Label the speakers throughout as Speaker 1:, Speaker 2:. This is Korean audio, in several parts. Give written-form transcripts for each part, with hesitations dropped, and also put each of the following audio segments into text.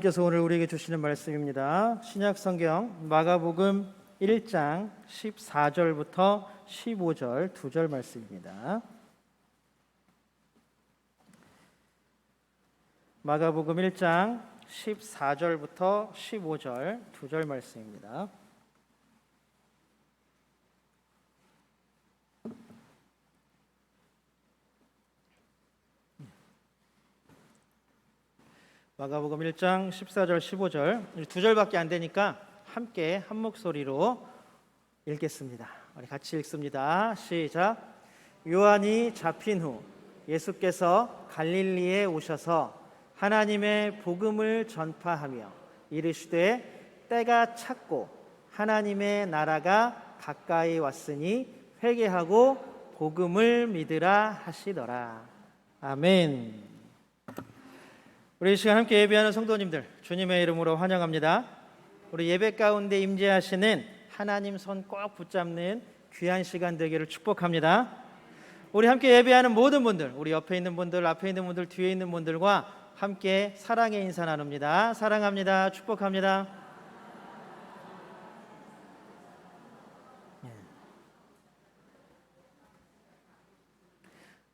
Speaker 1: 께서 오늘 우리에게 주시는 말씀입니다. 신약 성경 마가복음 1장 14절부터 15절 2절 말씀입니다. 마가복음 1장 14절부터 15절 2절 말씀입니다. 마가복음 1장 14절 15절 두 절밖에 안 되니까 함께 한 목소리로 읽겠습니다. 우리 같이 읽습니다. 시작. 요한이 잡힌 후 예수께서 갈릴리에 오셔서 하나님의 복음을 전파하며 이르시되 때가 찼고 하나님의 나라가 가까이 왔으니 회개하고 복음을 믿으라 하시더라. 아멘. 우리 이 시간 함께 예배하는 성도님들 주님의 이름으로 환영합니다. 우리 예배 가운데 임재하시는 하나님 손 꼭 붙잡는 귀한 시간 되기를 축복합니다. 우리 함께 예배하는 모든 분들, 우리 옆에 있는 분들, 앞에 있는 분들, 뒤에 있는 분들과 함께 사랑의 인사 나눕니다. 사랑합니다. 축복합니다.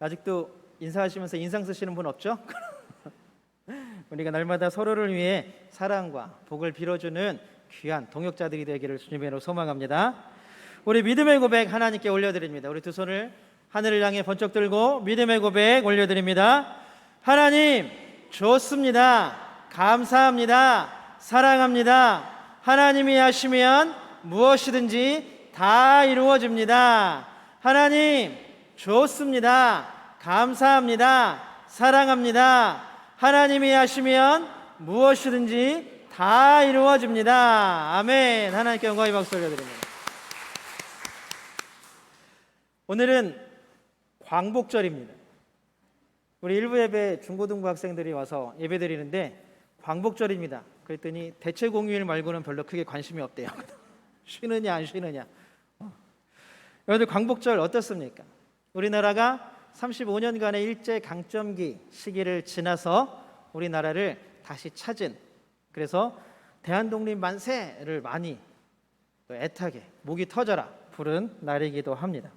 Speaker 1: 아직도 인사하시면서 인상 쓰시는 분 없죠? 우리가 날마다 서로를 위해 사랑과 복을 빌어주는 귀한 동역자들이 되기를 주님의 이름으로 소망합니다. 우리 믿음의 고백 하나님께 올려드립니다. 우리 두 손을 하늘을 향해 번쩍 들고 믿음의 고백 올려드립니다. 하나님 좋습니다. 감사합니다. 사랑합니다. 하나님이 하시면 무엇이든지 다 이루어집니다. 하나님 좋습니다. 감사합니다. 사랑합니다. 하나님이 하시면 무엇이든지 다 이루어집니다. 아멘. 하나님께 영광의 박수 올려드립니다. 오늘은 광복절입니다. 우리 일부 예배 중고등부 학생들이 와서 예배 드리는데 광복절입니다. 그랬더니 대체 공휴일 말고는 별로 크게 관심이 없대요. 쉬느냐 안 쉬느냐. 여러분들 광복절 어떻습니까? 우리나라가 35년간의 일제 강점기 시기를 지나서 우리나라를 다시 찾은, 그래서 대한독립 만세를 많이 애타게 목이 터져라 부른 날이기도 합니다.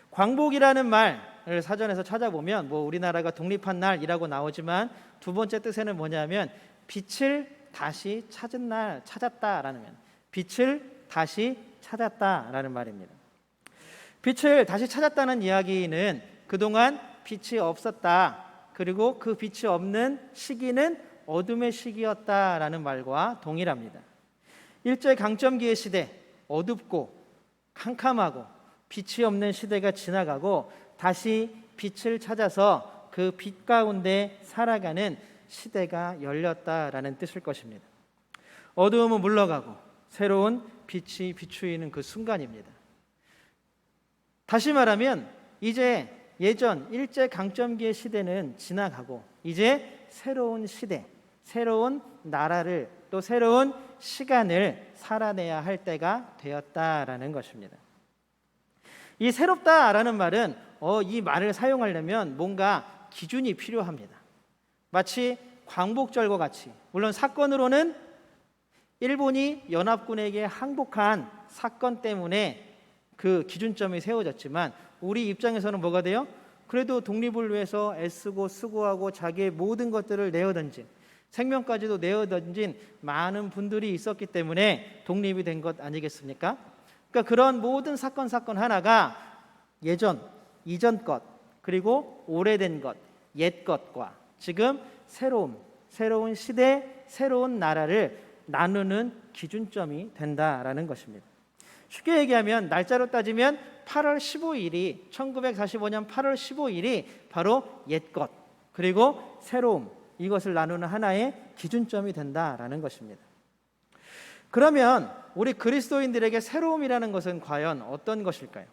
Speaker 1: 광복이라는 말을 사전에서 찾아보면 우리나라가 독립한 날이라고 나오지만 두 번째 뜻에는 뭐냐면 빛을 다시 찾은 날, 찾았다라는 말. 빛을 다시 찾았다라는 말입니다. 빛을 다시 찾았다는 이야기는 그동안 빛이 없었다, 그리고 그 빛이 없는 시기는 어둠의 시기였다라는 말과 동일합니다. 일제 강점기의 시대, 어둡고 캄캄하고 빛이 없는 시대가 지나가고 다시 빛을 찾아서 그 빛 가운데 살아가는 시대가 열렸다라는 뜻일 것입니다. 어두움은 물러가고 새로운 빛이 비추이는 그 순간입니다. 다시 말하면 이제 예전 일제 강점기의 시대는 지나가고 이제 새로운 시대, 새로운 나라를, 또 새로운 시간을 살아내야 할 때가 되었다라는 것입니다. 이 새롭다라는 말은 이 말을 사용하려면 뭔가 기준이 필요합니다. 마치 광복절과 같이, 물론 사건으로는 일본이 연합군에게 항복한 사건 때문에 그 기준점이 세워졌지만 우리 입장에서는 뭐가 돼요? 그래도 독립을 위해서 애쓰고 수고하고 자기의 모든 것들을 내어던진, 생명까지도 내어던진 많은 분들이 있었기 때문에 독립이 된 것 아니겠습니까? 그러니까 그런 모든 사건 하나가 예전, 이전 것, 그리고 오래된 것, 옛 것과 지금 새로운 시대, 새로운 나라를 나누는 기준점이 된다라는 것입니다. 쉽게 얘기하면 날짜로 따지면 8월 15일이 1945년 8월 15일이 바로 옛것 그리고 새로움, 이것을 나누는 하나의 기준점이 된다라는 것입니다. 그러면 우리 그리스도인들에게 새로움이라는 것은 과연 어떤 것일까요?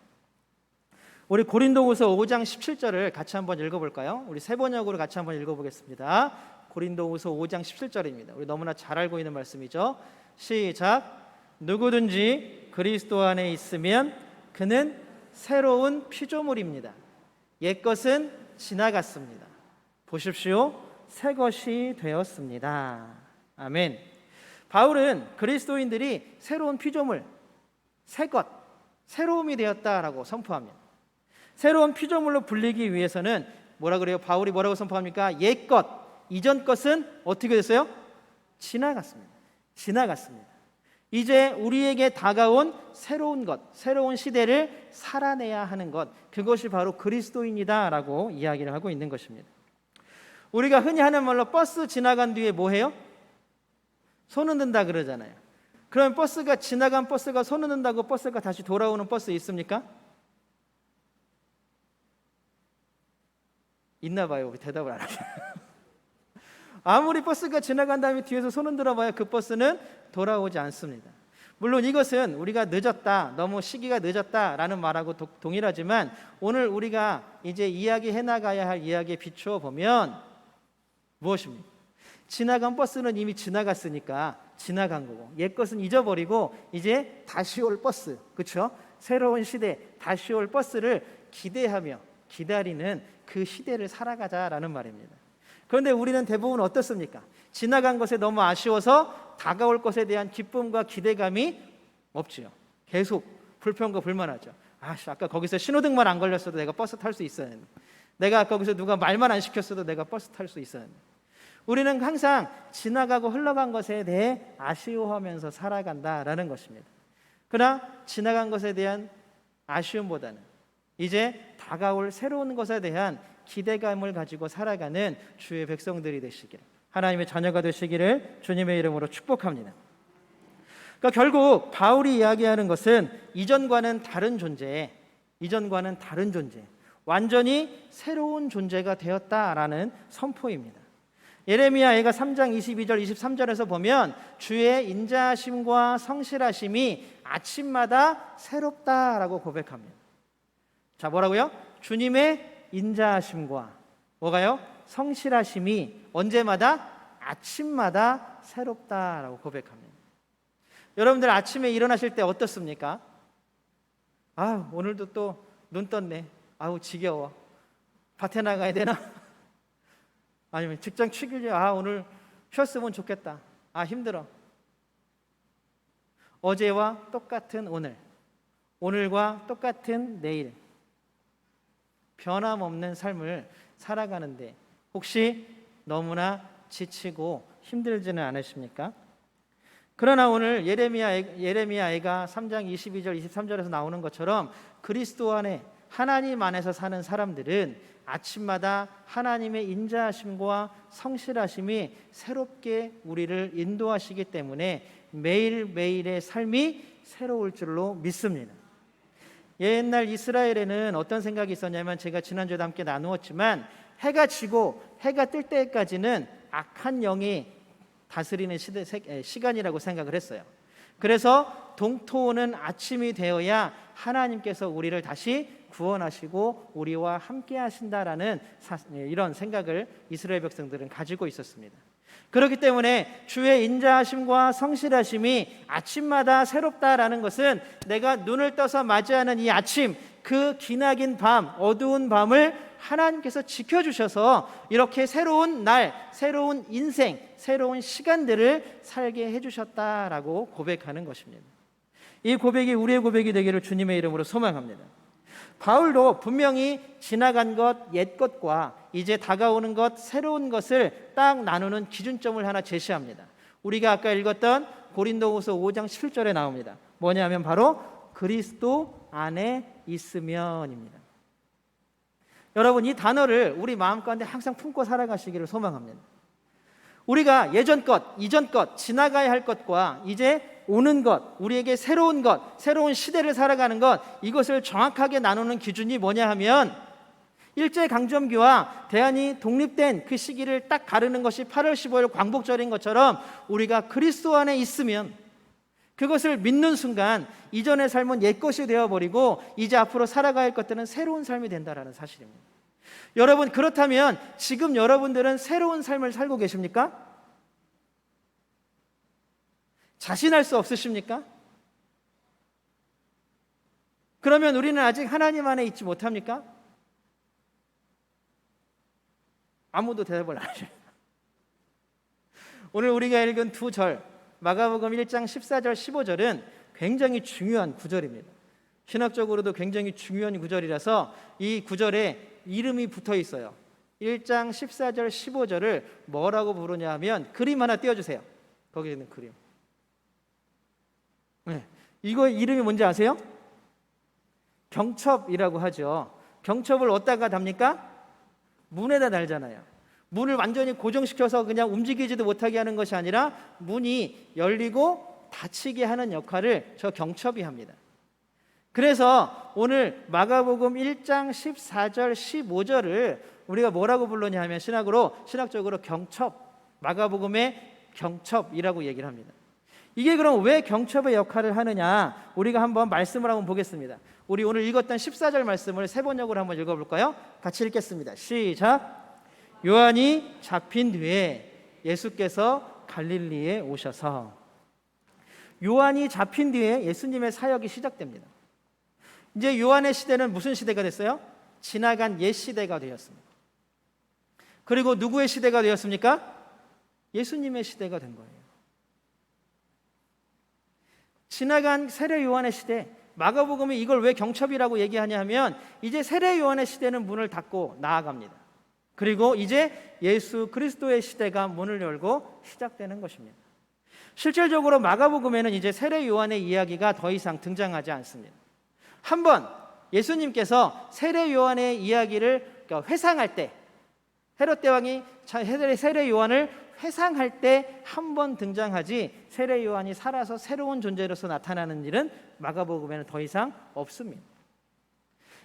Speaker 1: 우리 고린도후서 5장 17절을 같이 한번 읽어볼까요? 우리 세 번역으로 같이 한번 읽어보겠습니다. 고린도후서 5장 17절입니다. 우리 너무나 잘 알고 있는 말씀이죠. 시작. 누구든지 그리스도 안에 있으면 그는 새로운 피조물입니다. 옛것은 지나갔습니다. 보십시오, 새 것이 되었습니다. 아멘. 바울은 그리스도인들이 새로운 피조물, 새것, 새로움이 되었다라고 선포합니다. 새로운 피조물로 불리기 위해서는 뭐라 그래요? 바울이 뭐라고 선포합니까? 옛것, 이전 것은 어떻게 됐어요? 지나갔습니다. 이제 우리에게 다가온 새로운 것, 새로운 시대를 살아내야 하는 것, 그것이 바로 그리스도인이다라고 이야기를 하고 있는 것입니다. 우리가 흔히 하는 말로 버스 지나간 뒤에 뭐 해요? 손 흔든다 그러잖아요. 그럼 버스가 지나간 버스가 손 흔든다고 버스가 다시 돌아오는 버스 있습니까? 있나 봐요. 우리 대답을 안 하죠. 아무리 버스가 지나간 다음에 뒤에서 손 흔들어 봐야 그 버스는 돌아오지 않습니다. 물론 이것은 우리가 늦었다, 너무 시기가 늦었다라는 말하고 동일하지만 오늘 우리가 이제 이야기해 나가야 할 이야기에 비추어 보면 무엇입니까? 지나간 버스는 이미 지나갔으니까 지나간 거고, 옛 것은 잊어버리고 이제 다시 올 버스, 그렇죠? 새로운 시대, 다시 올 버스를 기대하며 기다리는 그 시대를 살아가자라는 말입니다. 그런데 우리는 대부분 어떻습니까? 지나간 것에 너무 아쉬워서 다가올 것에 대한 기쁨과 기대감이 없지요. 계속 불평과 불만하죠. 아까 거기서 신호등만 안 걸렸어도 내가 버스 탈 수 있었는데, 내가 아까 거기서 누가 말만 안 시켰어도 내가 버스 탈 수 있었는데. 우리는 항상 지나가고 흘러간 것에 대해 아쉬워하면서 살아간다라는 것입니다. 그러나 지나간 것에 대한 아쉬움보다는 이제 다가올 새로운 것에 대한 기대감을 가지고 살아가는 주의 백성들이 되시기를, 하나님의 자녀가 되시기를 주님의 이름으로 축복합니다. 그러니까 결국 바울이 이야기하는 것은 이전과는 다른 존재, 완전히 새로운 존재가 되었다라는 선포입니다. 예레미야가 3장 22절 23절에서 보면 주의 인자하심과 성실하심이 아침마다 새롭다라고 고백합니다. 자, 뭐라고요? 주님의 인자하심과 뭐가요? 성실하심이 언제마다? 아침마다 새롭다라고 고백합니다. 여러분들 아침에 일어나실 때 어떻습니까? 오늘도 또 눈 떴네. 지겨워. 밭에 나가야 되나? 아니면 직장 취길이 오늘 쉬었으면 좋겠다. 힘들어. 어제와 똑같은 오늘, 오늘과 똑같은 내일, 변함없는 삶을 살아가는데 혹시 너무나 지치고 힘들지는 않으십니까? 그러나 오늘 예레미야가 3장 22절 23절에서 나오는 것처럼 그리스도 안에, 하나님 안에서 사는 사람들은 아침마다 하나님의 인자하심과 성실하심이 새롭게 우리를 인도하시기 때문에 매일매일의 삶이 새로울 줄로 믿습니다. 옛날 이스라엘에는 어떤 생각이 있었냐면, 제가 지난주에도 함께 나누었지만 해가 지고 해가 뜰 때까지는 악한 영이 다스리는 시간이라고 생각을 했어요. 그래서 동토는 아침이 되어야 하나님께서 우리를 다시 구원하시고 우리와 함께 하신다라는 이런 생각을 이스라엘 백성들은 가지고 있었습니다. 그렇기 때문에 주의 인자하심과 성실하심이 아침마다 새롭다라는 것은 내가 눈을 떠서 맞이하는 이 아침, 그 기나긴 밤, 어두운 밤을 하나님께서 지켜주셔서 이렇게 새로운 날, 새로운 인생, 새로운 시간들을 살게 해주셨다라고 고백하는 것입니다. 이 고백이 우리의 고백이 되기를 주님의 이름으로 소망합니다. 바울도 분명히 지나간 것, 옛 것과 이제 다가오는 것, 새로운 것을 딱 나누는 기준점을 하나 제시합니다. 우리가 아까 읽었던 고린도후서 5장 17절에 나옵니다. 뭐냐면 바로 그리스도 안에 있으면입니다. 여러분, 이 단어를 우리 마음 가운데 항상 품고 살아가시기를 소망합니다. 우리가 예전 것, 이전 것, 지나가야 할 것과 이제 오는 것, 우리에게 새로운 것, 새로운 시대를 살아가는 것, 이것을 정확하게 나누는 기준이 뭐냐 하면 일제강점기와 대한이 독립된 그 시기를 딱 가르는 것이 8월 15일 광복절인 것처럼 우리가 그리스도 안에 있으면, 그것을 믿는 순간 이전의 삶은 옛것이 되어버리고 이제 앞으로 살아가야 할 것들은 새로운 삶이 된다는 사실입니다. 여러분, 그렇다면 지금 여러분들은 새로운 삶을 살고 계십니까? 자신할 수 없으십니까? 그러면 우리는 아직 하나님 안에 있지 못합니까? 아무도 대답을 안 하셔요. 오늘 우리가 읽은 두 절, 마가복음 1장 14절 15절은 굉장히 중요한 구절입니다. 신학적으로도 굉장히 중요한 구절이라서 이 구절에 이름이 붙어 있어요. 1장 14절 15절을 뭐라고 부르냐 하면 그림 하나 띄워주세요. 거기에 있는 그림. 네. 이거 이름이 뭔지 아세요? 경첩이라고 하죠. 경첩을 어디다가 답니까? 문에다 달잖아요. 문을 완전히 고정시켜서 그냥 움직이지도 못하게 하는 것이 아니라 문이 열리고 닫히게 하는 역할을 저 경첩이 합니다. 그래서 오늘 마가복음 1장 14절 15절을 우리가 뭐라고 불렀냐 하면 신학적으로 경첩, 마가복음의 경첩이라고 얘기를 합니다. 이게 그럼 왜 경첩의 역할을 하느냐, 우리가 한번 말씀을 한번 보겠습니다. 우리 오늘 읽었던 14절 말씀을 세 번역으로 한번 읽어볼까요? 같이 읽겠습니다. 시작. 요한이 잡힌 뒤에 예수께서 갈릴리에 오셔서. 요한이 잡힌 뒤에 예수님의 사역이 시작됩니다. 이제 요한의 시대는 무슨 시대가 됐어요? 지나간 옛 시대가 되었습니다. 그리고 누구의 시대가 되었습니까? 예수님의 시대가 된 거예요. 지나간 세례 요한의 시대, 마가복음이 이걸 왜 경첩이라고 얘기하냐 하면 이제 세례 요한의 시대는 문을 닫고 나아갑니다. 그리고 이제 예수 그리스도의 시대가 문을 열고 시작되는 것입니다. 실질적으로 마가복음에는 이제 세례 요한의 이야기가 더 이상 등장하지 않습니다. 한번 예수님께서 세례 요한의 이야기를 회상할 때, 헤롯 대왕이 세례 요한을 회상할 때 한 번 등장하지, 세례 요한이 살아서 새로운 존재로서 나타나는 일은 마가복음에는 더 이상 없습니다.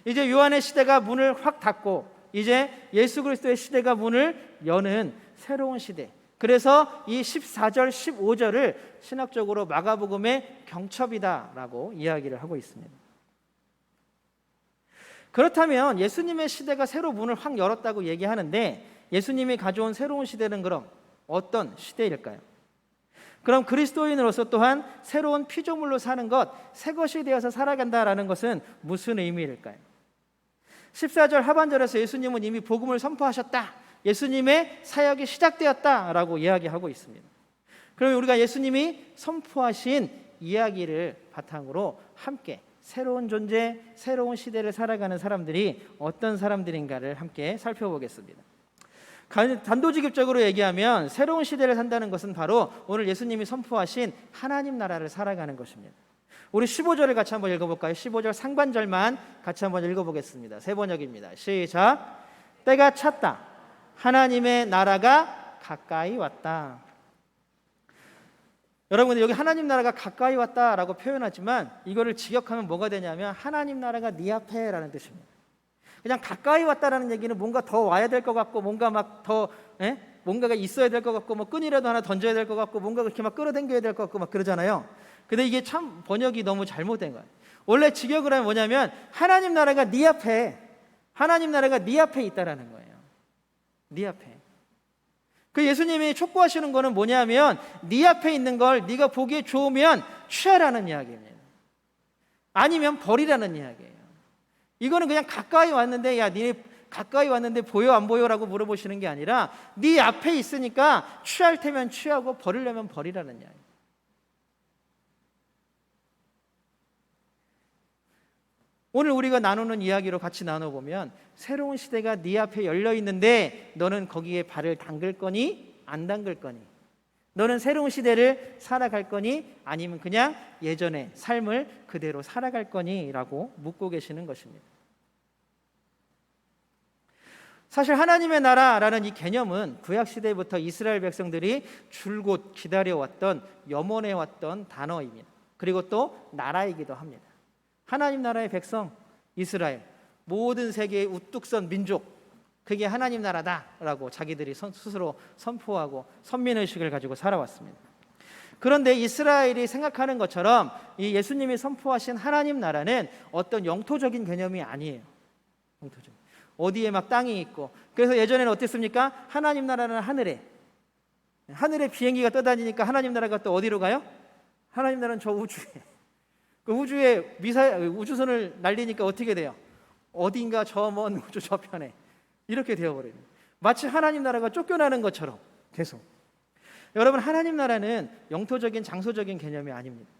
Speaker 1: 이제 요한의 시대가 문을 확 닫고 이제 예수 그리스도의 시대가 문을 여는 새로운 시대. 그래서 이 14절 15절을 신학적으로 마가복음의 경첩이다라고 이야기를 하고 있습니다. 그렇다면 예수님의 시대가 새로 문을 확 열었다고 얘기하는데 예수님이 가져온 새로운 시대는 그럼 어떤 시대일까요? 그럼 그리스도인으로서 또한 새로운 피조물로 사는 것, 새 것이 되어서 살아간다라는 것은 무슨 의미일까요? 14절 하반절에서 예수님은 이미 복음을 선포하셨다, 예수님의 사역이 시작되었다라고 이야기하고 있습니다. 그럼 우리가 예수님이 선포하신 이야기를 바탕으로 함께 새로운 존재, 새로운 시대를 살아가는 사람들이 어떤 사람들인가를 함께 살펴보겠습니다. 단도직입적으로 얘기하면 새로운 시대를 산다는 것은 바로 오늘 예수님이 선포하신 하나님 나라를 살아가는 것입니다. 우리 15절을 같이 한번 읽어볼까요? 15절 상반절만 같이 한번 읽어보겠습니다. 세 번역입니다. 시작. 때가 찼다. 하나님의 나라가 가까이 왔다. 여러분, 여기 하나님 나라가 가까이 왔다라고 표현하지만 이거를 직역하면 뭐가 되냐면 하나님 나라가 네 앞에라는 뜻입니다. 그냥 가까이 왔다라는 얘기는 뭔가 더 와야 될 것 같고, 뭔가 막 더 뭔가가 있어야 될 것 같고, 뭐 끈이라도 하나 던져야 될 것 같고, 뭔가 그렇게 막 끌어당겨야 될 것 같고 막 그러잖아요. 근데 이게 참 번역이 너무 잘못된 거예요. 원래 직역을 하면 뭐냐면 하나님 나라가 네 앞에, 하나님 나라가 네 앞에 있다라는 거예요. 네 앞에. 그 예수님이 촉구하시는 거는 뭐냐면 네 앞에 있는 걸 네가 보기에 좋으면 취하라는 이야기입니다. 아니면 버리라는 이야기예요. 이거는 그냥 가까이 왔는데, 야, 니네 가까이 왔는데 보여 안 보여라고 물어보시는 게 아니라 네 앞에 있으니까 취할 테면 취하고 버리려면 버리라는 이야기. 오늘 우리가 나누는 이야기로 같이 나눠보면 새로운 시대가 네 앞에 열려 있는데 너는 거기에 발을 담글 거니 안 담글 거니? 너는 새로운 시대를 살아갈 거니 아니면 그냥 예전의 삶을 그대로 살아갈 거니? 라고 묻고 계시는 것입니다. 사실 하나님의 나라라는 이 개념은 구약시대부터 이스라엘 백성들이 줄곧 기다려왔던, 염원해왔던 단어입니다. 그리고 또 나라이기도 합니다. 하나님 나라의 백성, 이스라엘, 모든 세계의 우뚝 선 민족, 그게 하나님 나라다라고 자기들이 스스로 선포하고 선민의식을 가지고 살아왔습니다. 그런데 이스라엘이 생각하는 것처럼 이 예수님이 선포하신 하나님 나라는 어떤 영토적인 개념이 아니에요. 영토적. 어디에 막 땅이 있고, 그래서 예전에는 어땠습니까? 하나님 나라는 하늘에 비행기가 떠다니니까 하나님 나라가 또 어디로 가요? 하나님 나라는 저 우주에. 그 우주에 우주선을 날리니까 어떻게 돼요? 어딘가 저 먼 우주 저편에 이렇게 되어버려요. 마치 하나님 나라가 쫓겨나는 것처럼 계속. 여러분, 하나님 나라는 영토적인 장소적인 개념이 아닙니다.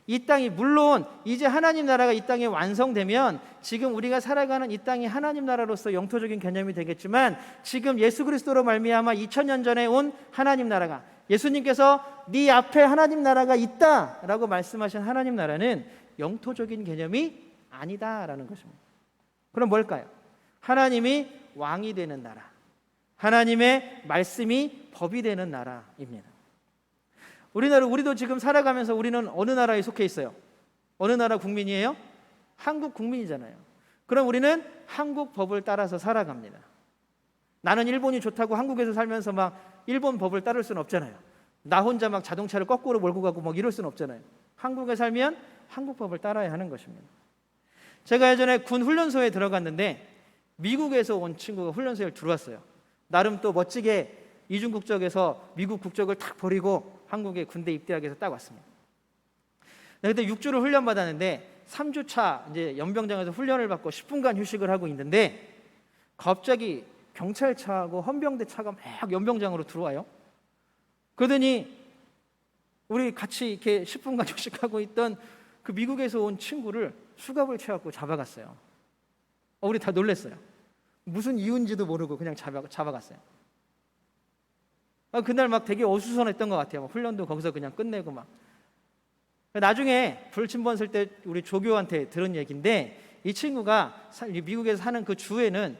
Speaker 1: 이 땅이, 물론 이제 하나님 나라가 이 땅에 완성되면 지금 우리가 살아가는 이 땅이 하나님 나라로서 영토적인 개념이 되겠지만, 지금 예수 그리스도로 말미암아 2000년 전에 온 하나님 나라가, 예수님께서 네 앞에 하나님 나라가 있다라고 말씀하신 하나님 나라는 영토적인 개념이 아니다라는 것입니다. 그럼 뭘까요? 하나님이 왕이 되는 나라, 하나님의 말씀이 법이 되는 나라입니다. 우리도 지금 살아가면서 우리는 어느 나라에 속해 있어요? 어느 나라 국민이에요? 한국 국민이잖아요. 그럼 우리는 한국 법을 따라서 살아갑니다. 나는 일본이 좋다고 한국에서 살면서 막 일본 법을 따를 수는 없잖아요. 나 혼자 막 자동차를 거꾸로 몰고 가고 막 이럴 수는 없잖아요. 한국에 살면 한국 법을 따라야 하는 것입니다. 제가 예전에 군 훈련소에 들어갔는데 미국에서 온 친구가 훈련소에 들어왔어요. 나름 또 멋지게 이중 국적에서 미국 국적을 탁 버리고 한국에 군대 입대하기 위해서 딱 왔습니다. 그때 6주를 훈련 받았는데 3주차 이제 연병장에서 훈련을 받고 10분간 휴식을 하고 있는데 갑자기 경찰차하고 헌병대 차가 막 연병장으로 들어와요. 그러더니 우리 같이 이렇게 10분간 휴식하고 있던 그 미국에서 온 친구를 수갑을 채워갖고 잡아갔어요. 우리 다 놀랐어요. 무슨 이유인지도 모르고 그냥 잡아갔어요. 그날 막 되게 어수선했던 것 같아요. 훈련도 거기서 그냥 끝내고 막. 나중에 불침번 쓸 때 우리 조교한테 들은 얘기인데, 이 친구가 미국에서 사는 그 주에는,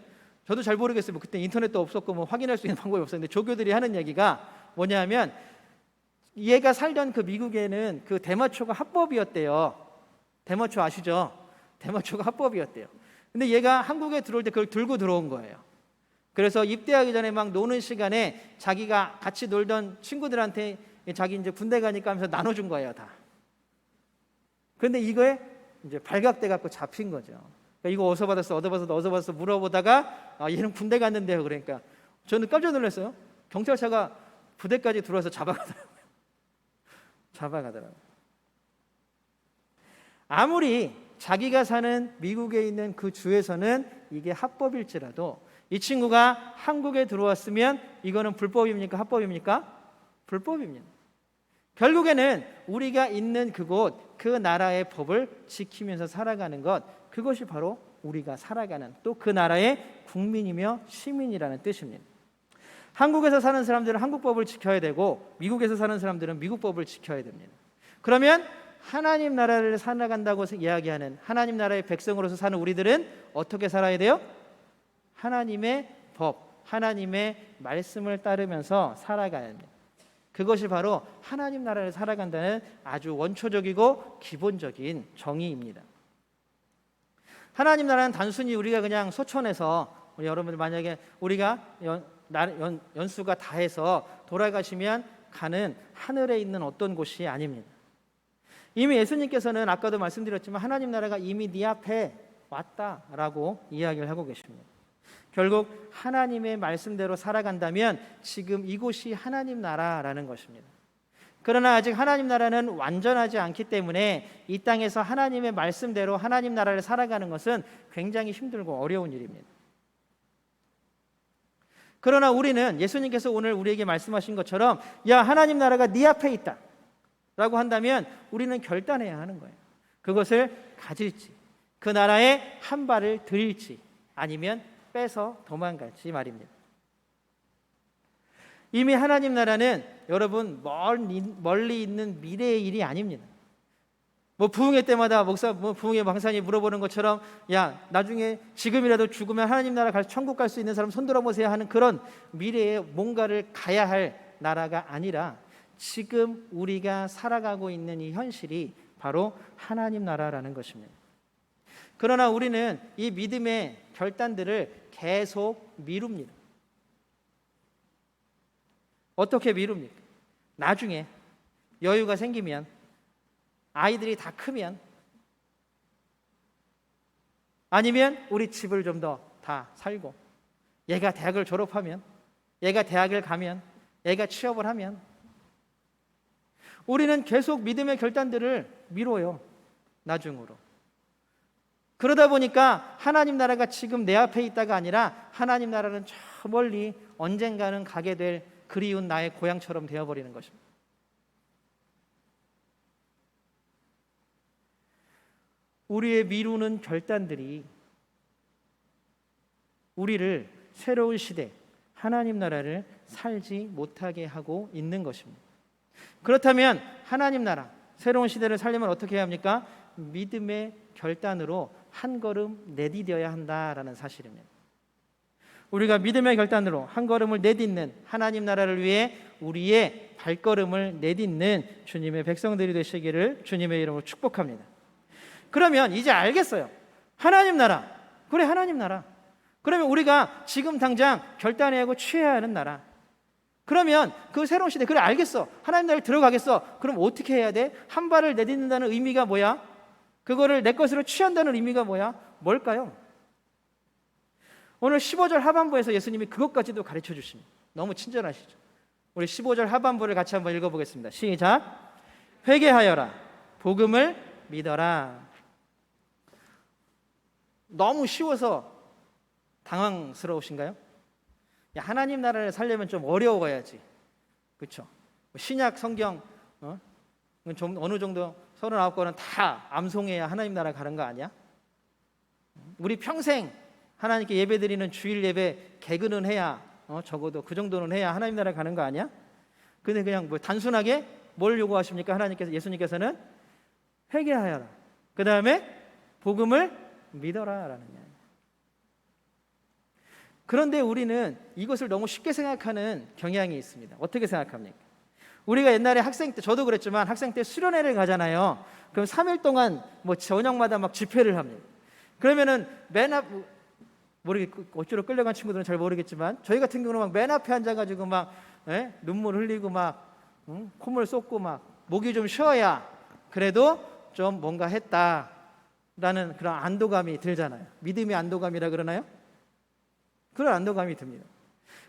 Speaker 1: 저도 잘 모르겠어요. 그때 인터넷도 없었고 뭐 확인할 수 있는 방법이 없었는데, 조교들이 하는 얘기가 뭐냐면, 얘가 살던 그 미국에는 그 대마초가 합법이었대요. 대마초 아시죠? 대마초가 합법이었대요. 근데 얘가 한국에 들어올 때 그걸 들고 들어온 거예요. 그래서 입대하기 전에 막 노는 시간에 자기가 같이 놀던 친구들한테 자기 이제 군대 가니까 하면서 나눠준 거예요, 다. 그런데 이거에 이제 발각돼 갖고 잡힌 거죠. 그러니까 이거 어디서 받았어 물어보다가 얘는 군대 갔는데요. 그러니까 저는 깜짝 놀랐어요. 경찰차가 부대까지 들어와서 잡아가더라고요. 아무리 자기가 사는 미국에 있는 그 주에서는 이게 합법일지라도 이 친구가 한국에 들어왔으면 이거는 불법입니까? 합법입니까? 불법입니다. 결국에는 우리가 있는 그곳, 그 나라의 법을 지키면서 살아가는 것, 그것이 바로 우리가 살아가는, 또 그 나라의 국민이며 시민이라는 뜻입니다. 한국에서 사는 사람들은 한국 법을 지켜야 되고 미국에서 사는 사람들은 미국 법을 지켜야 됩니다. 그러면 하나님 나라를 살아간다고 이야기하는 하나님 나라의 백성으로서 사는 우리들은 어떻게 살아야 돼요? 하나님의 법, 하나님의 말씀을 따르면서 살아가야 합니다. 그것이 바로 하나님 나라를 살아간다는 아주 원초적이고 기본적인 정의입니다. 하나님 나라는 단순히 우리가 그냥 소천해서, 우리 여러분들 만약에 우리가 연수가 다해서 돌아가시면 가는 하늘에 있는 어떤 곳이 아닙니다. 이미 예수님께서는 아까도 말씀드렸지만 하나님 나라가 이미 네 앞에 왔다라고 이야기를 하고 계십니다. 결국 하나님의 말씀대로 살아간다면 지금 이곳이 하나님 나라라는 것입니다. 그러나 아직 하나님 나라는 완전하지 않기 때문에 이 땅에서 하나님의 말씀대로 하나님 나라를 살아가는 것은 굉장히 힘들고 어려운 일입니다. 그러나 우리는 예수님께서 오늘 우리에게 말씀하신 것처럼, 야, 하나님 나라가 네 앞에 있다 라고 한다면 우리는 결단해야 하는 거예요. 그것을 가질지, 그 나라에 한 발을 들일지, 아니면 빼서 도망갈지 말입니다. 이미 하나님 나라는 여러분 멀리 있는 미래의 일이 아닙니다. 부흥회 때마다 부흥회 강사님 물어보는 것처럼, 야, 나중에 지금이라도 죽으면 하나님 나라 가서 천국 갈 수 있는 사람 손 들어보세요 하는 그런 미래에 뭔가를 가야 할 나라가 아니라 지금 우리가 살아가고 있는 이 현실이 바로 하나님 나라라는 것입니다. 그러나 우리는 이 믿음의 결단들을 계속 미룹니다. 어떻게 미룹니까? 나중에 여유가 생기면, 아이들이 다 크면, 아니면 우리 집을 좀 더 다 살고, 얘가 대학을 졸업하면, 얘가 대학을 가면, 얘가 취업을 하면, 우리는 계속 믿음의 결단들을 미뤄요. 나중으로. 그러다 보니까 하나님 나라가 지금 내 앞에 있다가 아니라 하나님 나라는 저 멀리 언젠가는 가게 될 그리운 나의 고향처럼 되어버리는 것입니다. 우리의 미루는 결단들이 우리를 새로운 시대, 하나님 나라를 살지 못하게 하고 있는 것입니다. 그렇다면 하나님 나라, 새로운 시대를 살려면 어떻게 해야 합니까? 믿음의 결단으로 한 걸음 내디뎌야 한다라는 사실입니다. 우리가 믿음의 결단으로 한 걸음을 내딛는, 하나님 나라를 위해 우리의 발걸음을 내딛는 주님의 백성들이 되시기를 주님의 이름으로 축복합니다. 그러면 이제 알겠어요. 하나님 나라, 그래 하나님 나라. 그러면 우리가 지금 당장 결단해야 하고 취해야 하는 나라. 그러면 그 새로운 시대, 그래 알겠어. 하나님 나라를 들어가겠어. 그럼 어떻게 해야 돼? 한 발을 내딛는다는 의미가 뭐야? 그거를 내 것으로 취한다는 의미가 뭐야? 뭘까요? 오늘 15절 하반부에서 예수님이 그것까지도 가르쳐 주십니다. 너무 친절하시죠? 우리 15절 하반부를 같이 한번 읽어보겠습니다. 시작. 회개하여라. 복음을 믿어라. 너무 쉬워서 당황스러우신가요? 야, 하나님 나라를 살려면 좀 어려워야지. 그렇죠? 신약 성경 좀 어느 정도 39권은 다 암송해야 하나님 나라 가는 거 아니야? 우리 평생 하나님께 예배드리는 주일 예배 개근은 해야 적어도 그 정도는 해야 하나님 나라 가는 거 아니야? 근데 그냥 뭐 단순하게 뭘 요구하십니까? 하나님께서, 예수님께서는 회개하여라. 그 다음에 복음을 믿어라라는 이야기. 그런데 우리는 이것을 너무 쉽게 생각하는 경향이 있습니다. 어떻게 생각합니까? 우리가 옛날에 학생 때, 저도 그랬지만 학생 때 수련회를 가잖아요. 그럼 3일 동안 뭐 저녁마다 막 집회를 합니다. 그러면은 맨 앞, 어쩌로 끌려간 친구들은 잘 모르겠지만 저희 같은 경우는 막 맨 앞에 앉아가지고 막 눈물 흘리고 막 콧물 쏟고 막 목이 좀 쉬어야 그래도 좀 뭔가 했다라는 그런 안도감이 들잖아요. 믿음의 안도감이라 그러나요? 그런 안도감이 듭니다.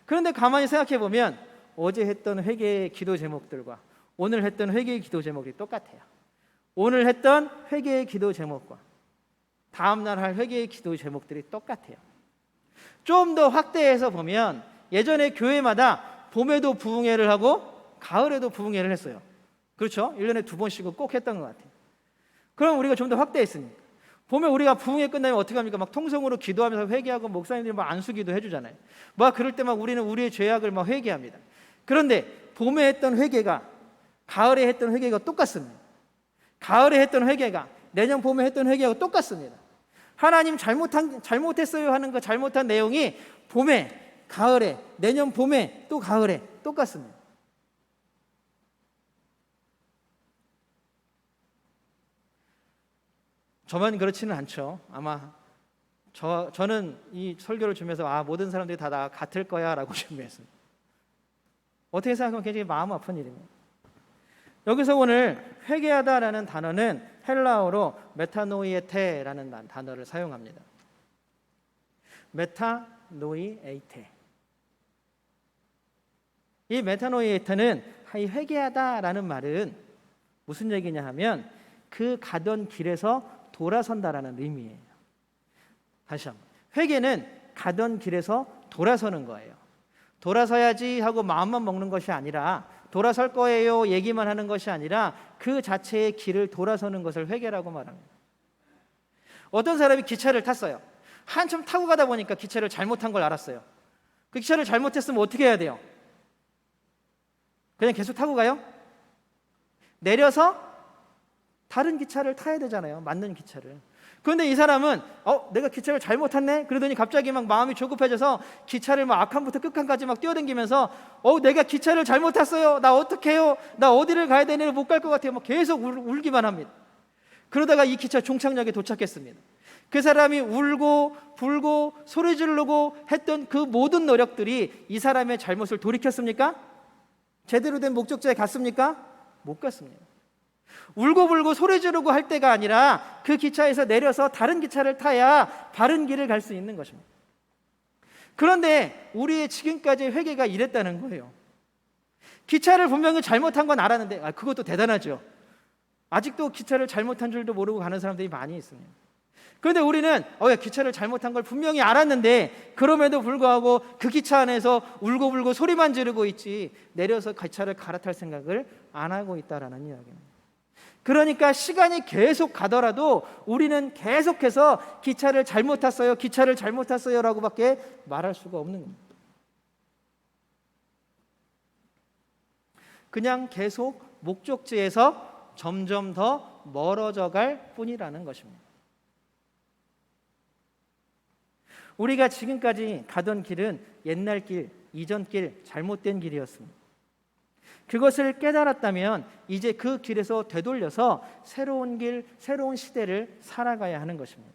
Speaker 1: 그런데 가만히 생각해 보면 어제 했던 회개의 기도 제목들과 오늘 했던 회개의 기도 제목이 똑같아요. 오늘 했던 회개의 기도 제목과 다음날 할 회개의 기도 제목들이 똑같아요. 좀 더 확대해서 보면 예전에 교회마다 봄에도 부흥회를 하고 가을에도 부흥회를 했어요. 그렇죠? 1년에 2번씩은 꼭 했던 것 같아요. 그럼 우리가 좀 더 확대했으니까 봄에 우리가 부흥회 끝나면 어떻게 합니까? 막 통성으로 기도하면서 회개하고 목사님들이 막 안수기도 해주잖아요. 막 그럴 때 막 우리는 우리의 죄악을 막 회개합니다. 그런데 봄에 했던 회개가 가을에 했던 회개가 똑같습니다. 가을에 했던 회개가 내년 봄에 했던 회개하고 똑같습니다. 하나님 잘못했어요 하는 그 잘못한 내용이 봄에, 가을에, 내년 봄에, 또 가을에 똑같습니다. 저만 그렇지는 않죠. 아마 저는 이 설교를 주면서 모든 사람들이 다 나 같을 거야 라고 준비했습니다. 어떻게 생각하면 굉장히 마음 아픈 일입니다. 여기서 오늘 회개하다라는 단어는 헬라어로 메타노이에테라는 단어를 사용합니다. 메타노이에테. 이 메타노이에테는 이 회개하다라는 말은 무슨 얘기냐 하면 그 가던 길에서 돌아선다라는 의미예요. 다시 한번. 회개는 가던 길에서 돌아서는 거예요. 돌아서야지 하고 마음만 먹는 것이 아니라 돌아설 거예요 얘기만 하는 것이 아니라 그 자체의 길을 돌아서는 것을 회개라고 말합니다. 어떤 사람이 기차를 탔어요. 한참 타고 가다 보니까 기차를 잘못한 걸 알았어요. 그 기차를 잘못했으면 어떻게 해야 돼요? 그냥 계속 타고 가요? 내려서 다른 기차를 타야 되잖아요. 맞는 기차를. 그런데 이 사람은 내가 기차를 잘못 탔네? 그러더니 갑자기 막 마음이 조급해져서 기차를 막 악한부터 끝칸까지 막 뛰어다니면서 내가 기차를 잘못 탔어요. 나 어떡해요? 나 어디를 가야 되니? 못 갈 것 같아요. 막 계속 울기만 합니다. 그러다가 이 기차 종착역에 도착했습니다. 그 사람이 울고 불고 소리 지르고 했던 그 모든 노력들이 이 사람의 잘못을 돌이켰습니까? 제대로 된 목적지에 갔습니까? 못 갔습니다. 울고 불고 소리 지르고 할 때가 아니라 그 기차에서 내려서 다른 기차를 타야 바른 길을 갈 수 있는 것입니다. 그런데 우리의 지금까지의 회개가 이랬다는 거예요. 기차를 분명히 잘못한 건 알았는데 그것도 대단하죠. 아직도 기차를 잘못한 줄도 모르고 가는 사람들이 많이 있습니다. 그런데 우리는 기차를 잘못한 걸 분명히 알았는데 그럼에도 불구하고 그 기차 안에서 울고불고 소리만 지르고 있지 내려서 기차를 갈아탈 생각을 안 하고 있다라는 이야기입니다. 그러니까 시간이 계속 가더라도 우리는 계속해서 기차를 잘못 탔어요, 기차를 잘못 탔어요 라고밖에 말할 수가 없는 겁니다. 그냥 계속 목적지에서 점점 더 멀어져 갈 뿐이라는 것입니다. 우리가 지금까지 가던 길은 옛날 길, 이전 길, 잘못된 길이었습니다. 그것을 깨달았다면 이제 그 길에서 되돌려서 새로운 길, 새로운 시대를 살아가야 하는 것입니다.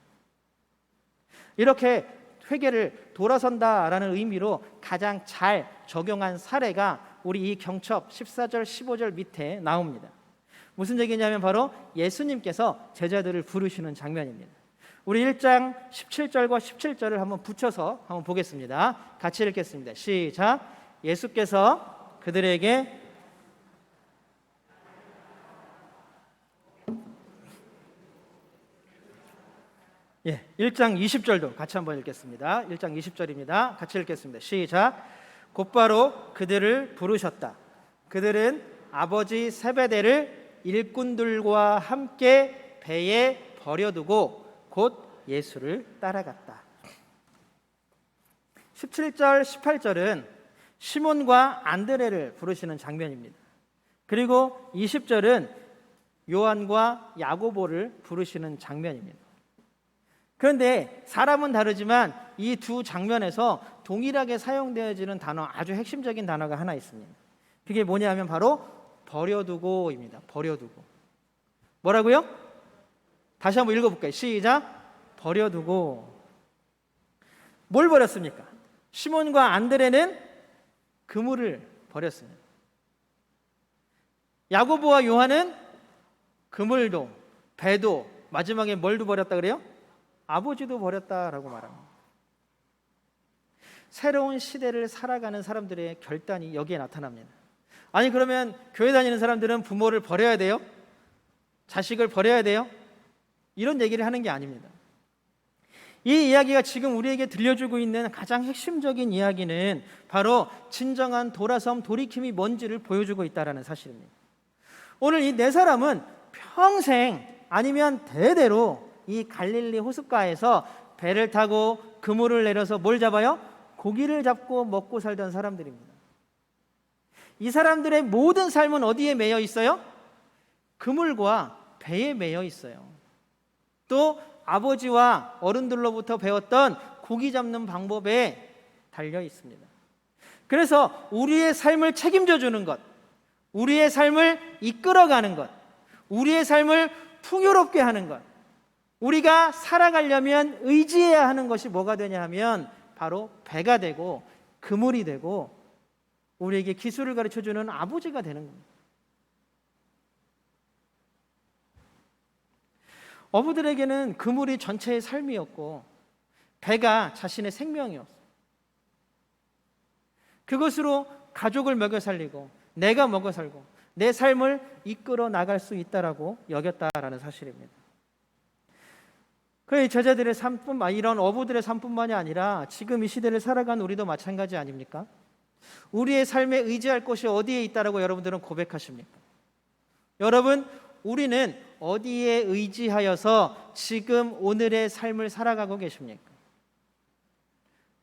Speaker 1: 이렇게 회개를 돌아선다라는 의미로 가장 잘 적용한 사례가 우리 이 경첩 14절, 15절 밑에 나옵니다. 무슨 얘기냐면 바로 예수님께서 제자들을 부르시는 장면입니다. 우리 1장 17절과 17절을 한번 붙여서 한번 보겠습니다. 같이 읽겠습니다. 시작. 예수께서 그들에게 1장 20절도 같이 한번 읽겠습니다. 1장 20절입니다. 같이 읽겠습니다. 시작. 곧바로 그들을 부르셨다. 그들은 아버지 세베대를 일꾼들과 함께 배에 버려두고 곧 예수를 따라갔다. 17절, 18절은 시몬과 안드레를 부르시는 장면입니다. 그리고 20절은 요한과 야고보를 부르시는 장면입니다. 그런데 사람은 다르지만 이 두 장면에서 동일하게 사용되어지는 단어, 아주 핵심적인 단어가 하나 있습니다. 그게 뭐냐면 바로 버려두고입니다. 버려두고. 뭐라고요? 다시 한번 읽어볼까요? 시작. 버려두고. 뭘 버렸습니까? 시몬과 안드레는 그물을 버렸습니다. 야고보와 요한은 그물도, 배도, 마지막에 뭘도 버렸다 그래요? 아버지도 버렸다라고 말합니다. 새로운 시대를 살아가는 사람들의 결단이 여기에 나타납니다. 아니 그러면 교회 다니는 사람들은 부모를 버려야 돼요? 자식을 버려야 돼요? 이런 얘기를 하는 게 아닙니다. 이 이야기가 지금 우리에게 들려주고 있는 가장 핵심적인 이야기는 바로 진정한 돌아섬, 돌이킴이 뭔지를 보여주고 있다는 사실입니다. 오늘 이 네 사람은 평생 아니면 대대로 이 갈릴리 호숫가에서 배를 타고 그물을 내려서 뭘 잡아요? 고기를 잡고 먹고 살던 사람들입니다. 이 사람들의 모든 삶은 어디에 매여 있어요? 그물과 배에 매여 있어요. 또 아버지와 어른들로부터 배웠던 고기 잡는 방법에 달려 있습니다. 그래서 우리의 삶을 책임져 주는 것, 우리의 삶을 이끌어가는 것, 우리의 삶을 풍요롭게 하는 것, 우리가 살아가려면 의지해야 하는 것이 뭐가 되냐 하면 바로 배가 되고 그물이 되고 우리에게 기술을 가르쳐주는 아버지가 되는 겁니다. 어부들에게는 그물이 전체의 삶이었고 배가 자신의 생명이었어요. 그것으로 가족을 먹여 살리고 내가 먹여 살고 내 삶을 이끌어 나갈 수 있다라고 여겼다라는 사실입니다. 그 제자들의 삶뿐만, 이런 어부들의 삶뿐만이 아니라 지금 이 시대를 살아가는 우리도 마찬가지 아닙니까? 우리의 삶에 의지할 곳이 어디에 있다라고 여러분들은 고백하십니까? 여러분, 우리는 어디에 의지하여서 지금 오늘의 삶을 살아가고 계십니까?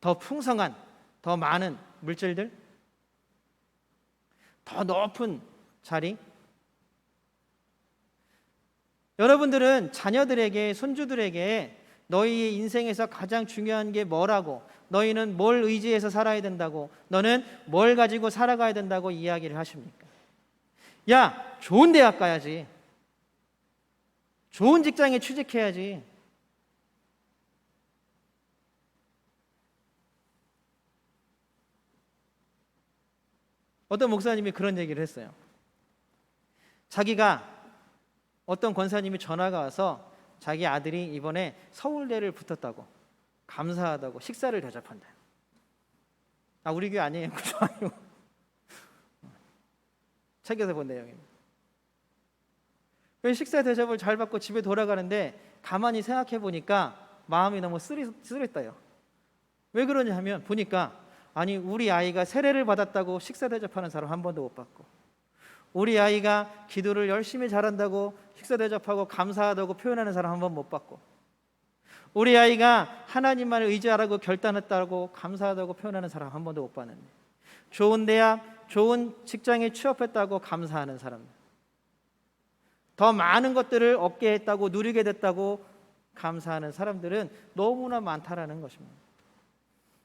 Speaker 1: 더 풍성한, 더 많은 물질들? 더 높은 자리? 여러분들은 자녀들에게, 손주들에게 너희의 인생에서 가장 중요한 게 뭐라고, 너희는 뭘 의지해서 살아야 된다고, 너는 뭘 가지고 살아가야 된다고 이야기를 하십니까? 야, 좋은 대학 가야지. 좋은 직장에 취직해야지. 어떤 목사님이 그런 얘기를 했어요. 자기가 어떤 권사님이 전화가 와서 자기 아들이 이번에 서울대를 붙었다고, 감사하다고 식사를 대접한다. 우리 교회 아니에요. 그죠? 아니고 책에서 본 내용입니다. 그 식사 대접을 잘 받고 집에 돌아가는데 가만히 생각해 보니까 마음이 너무 쓰렸어요. 왜 그러냐 하면 보니까 아니 우리 아이가 세례를 받았다고 식사 대접하는 사람 한 번도 못 봤고, 우리 아이가 기도를 열심히 잘한다고 식사 대접하고 감사하다고 표현하는 사람 한 번 못 봤고, 우리 아이가 하나님만을 의지하라고 결단했다고 감사하다고 표현하는 사람 한 번도 못 봤는데, 좋은 대학, 좋은 직장에 취업했다고 감사하는 사람, 더 많은 것들을 얻게 했다고 누리게 됐다고 감사하는 사람들은 너무나 많다라는 것입니다.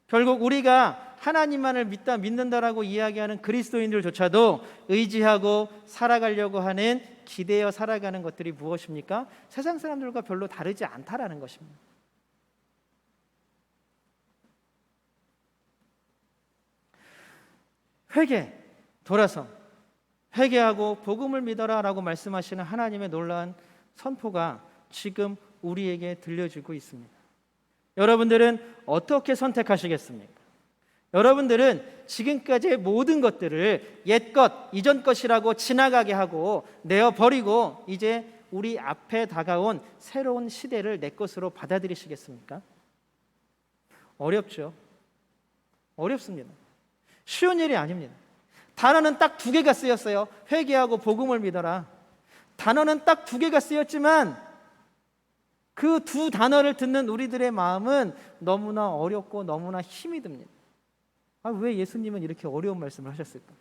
Speaker 1: 결국 우리가 하나님만을 믿는다라고 이야기하는 그리스도인들조차도 의지하고 살아가려고 하는 기대어 살아가는 것들이 무엇입니까? 세상 사람들과 별로 다르지 않다라는 것입니다. 회개, 돌아서 회개하고 복음을 믿어라 라고 말씀하시는 하나님의 놀라운 선포가 지금 우리에게 들려지고 있습니다. 여러분들은 어떻게 선택하시겠습니까? 여러분들은 지금까지의 모든 것들을 옛것, 이전 것이라고 지나가게 하고 내어버리고 이제 우리 앞에 다가온 새로운 시대를 내 것으로 받아들이시겠습니까? 어렵죠. 어렵습니다. 쉬운 일이 아닙니다. 단어는 딱 2개가 쓰였어요. 회개하고 복음을 믿어라. 단어는 딱 2개가 쓰였지만 그 2 단어를 듣는 우리들의 마음은 너무나 어렵고 너무나 힘이 듭니다. 왜 예수님은 이렇게 어려운 말씀을 하셨을까?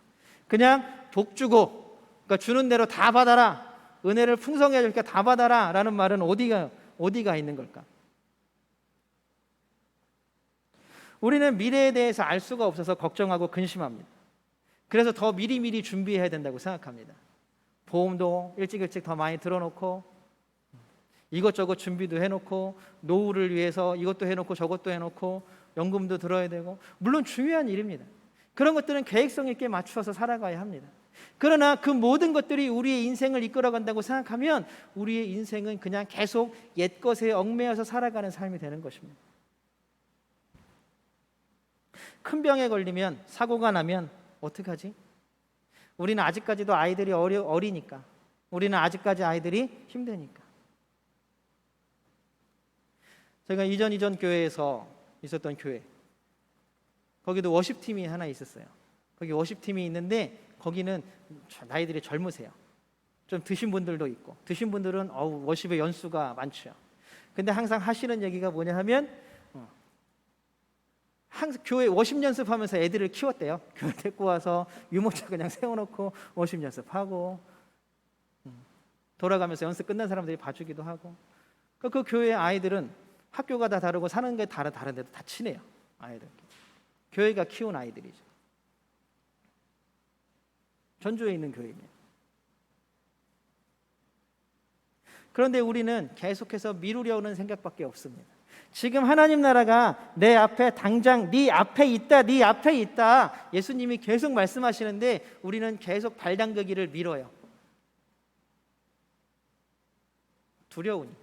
Speaker 1: 그냥 복 주고, 그러니까 주는 대로 다 받아라, 은혜를 풍성히 해줄게 다 받아라 라는 말은 어디가 있는 걸까? 우리는 미래에 대해서 알 수가 없어서 걱정하고 근심합니다. 그래서 더 미리미리 준비해야 된다고 생각합니다. 보험도 일찍 더 많이 들어놓고, 이것저것 준비도 해놓고, 노후를 위해서 이것도 해놓고 저것도 해놓고, 연금도 들어야 되고, 물론 중요한 일입니다. 그런 것들은 계획성 있게 맞추어서 살아가야 합니다. 그러나 그 모든 것들이 우리의 인생을 이끌어간다고 생각하면 우리의 인생은 그냥 계속 옛것에 얽매여서 살아가는 삶이 되는 것입니다. 큰 병에 걸리면, 사고가 나면 어떡하지? 우리는 아직까지도 아이들이 어리니까, 우리는 아직까지 아이들이 힘드니까. 제가 이전 교회에서 있었던 교회, 거기도 워십팀이 하나 있었어요. 거기 워십팀이 있는데 거기는 나이들이 젊으세요. 좀 드신 분들도 있고, 드신 분들은 워십의 연수가 많죠. 근데 항상 하시는 얘기가 뭐냐 하면 항상 교회 워십 연습하면서 애들을 키웠대요. 교회 데리고 와서 유모차 그냥 세워놓고 워십 연습하고, 돌아가면서 연습 끝난 사람들이 봐주기도 하고. 그 교회 아이들은 학교가 다 다르고 사는 게 다른데도 다 친해요. 아이들. 교회가 키운 아이들이죠. 전주에 있는 교회입니다. 그런데 우리는 계속해서 미루려는 생각밖에 없습니다. 지금 하나님 나라가 내 앞에 당장 네 앞에 있다, 네 앞에 있다, 예수님이 계속 말씀하시는데 우리는 계속 발당기기를 미뤄요. 두려우니까,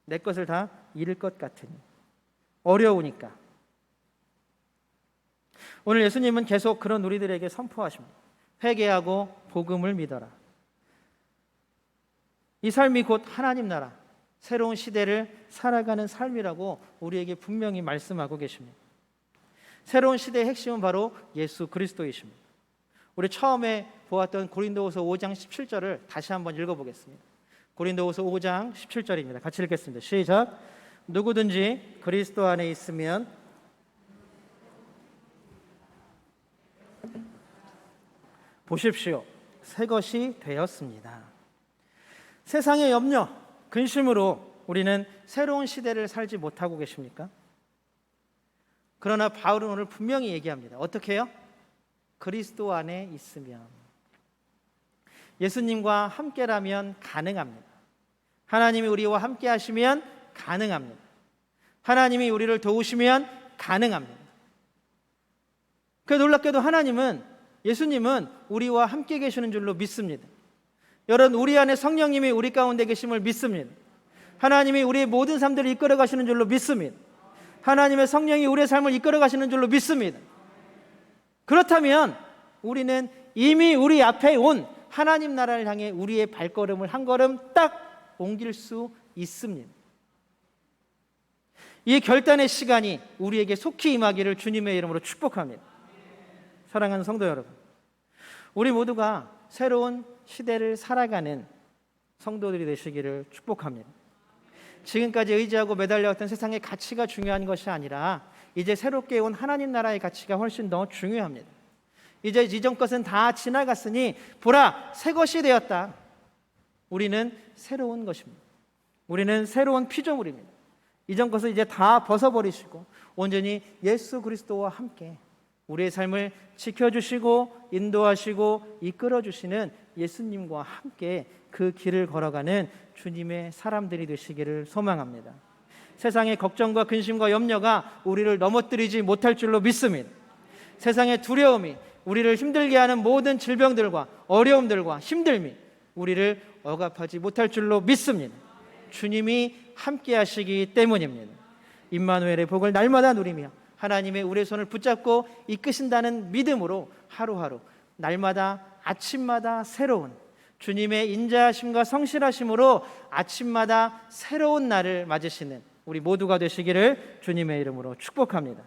Speaker 1: 내 것을 다 잃을 것 같으니, 어려우니까. 오늘 예수님은 계속 그런 우리들에게 선포하십니다. 회개하고 복음을 믿어라. 이 삶이 곧 하나님 나라, 새로운 시대를 살아가는 삶이라고 우리에게 분명히 말씀하고 계십니다. 새로운 시대의 핵심은 바로 예수 그리스도이십니다. 우리 처음에 보았던 고린도후서 5장 17절을 다시 한번 읽어보겠습니다. 고린도후서 5장 17절입니다. 같이 읽겠습니다. 시작. 누구든지 그리스도 안에 있으면 보십시오, 새 것이 되었습니다. 세상의 염려, 근심으로 우리는 새로운 시대를 살지 못하고 계십니까? 그러나 바울은 오늘 분명히 얘기합니다. 어떻게 해요? 그리스도 안에 있으면, 예수님과 함께라면 가능합니다. 하나님이 우리와 함께 하시면 가능합니다. 하나님이 우리를 도우시면 가능합니다. 그 놀랍게도 예수님은 우리와 함께 계시는 줄로 믿습니다. 여러분, 우리 안에 성령님이 우리 가운데 계심을 믿습니다. 하나님이 우리의 모든 삶들을 이끌어 가시는 줄로 믿습니다. 하나님의 성령이 우리의 삶을 이끌어 가시는 줄로 믿습니다. 그렇다면 우리는 이미 우리 앞에 온 하나님 나라를 향해 우리의 발걸음을 한 걸음 딱 옮길 수 있습니다. 이 결단의 시간이 우리에게 속히 임하기를 주님의 이름으로 축복합니다. 사랑하는 성도 여러분, 우리 모두가 새로운 시대를 살아가는 성도들이 되시기를 축복합니다. 지금까지 의지하고 매달려왔던 세상의 가치가 중요한 것이 아니라 이제 새롭게 온 하나님 나라의 가치가 훨씬 더 중요합니다. 이제 이전 것은 다 지나갔으니 보라, 새 것이 되었다. 우리는 새로운 것입니다. 우리는 새로운 피조물입니다. 이전 것을 이제 다 벗어버리시고 온전히 예수 그리스도와 함께 우리의 삶을 지켜주시고 인도하시고 이끌어주시는 예수님과 함께 그 길을 걸어가는 주님의 사람들이 되시기를 소망합니다. 세상의 걱정과 근심과 염려가 우리를 넘어뜨리지 못할 줄로 믿습니다. 세상의 두려움이 우리를 힘들게 하는 모든 질병들과 어려움들과 힘듦이 우리를 억압하지 못할 줄로 믿습니다. 주님이 함께 하시기 때문입니다. 임마누엘의 복을 날마다 누리며 하나님의 우리의 손을 붙잡고 이끄신다는 믿음으로 하루하루 날마다 아침마다 새로운 주님의 인자하심과 성실하심으로 아침마다 새로운 날을 맞으시는 우리 모두가 되시기를 주님의 이름으로 축복합니다.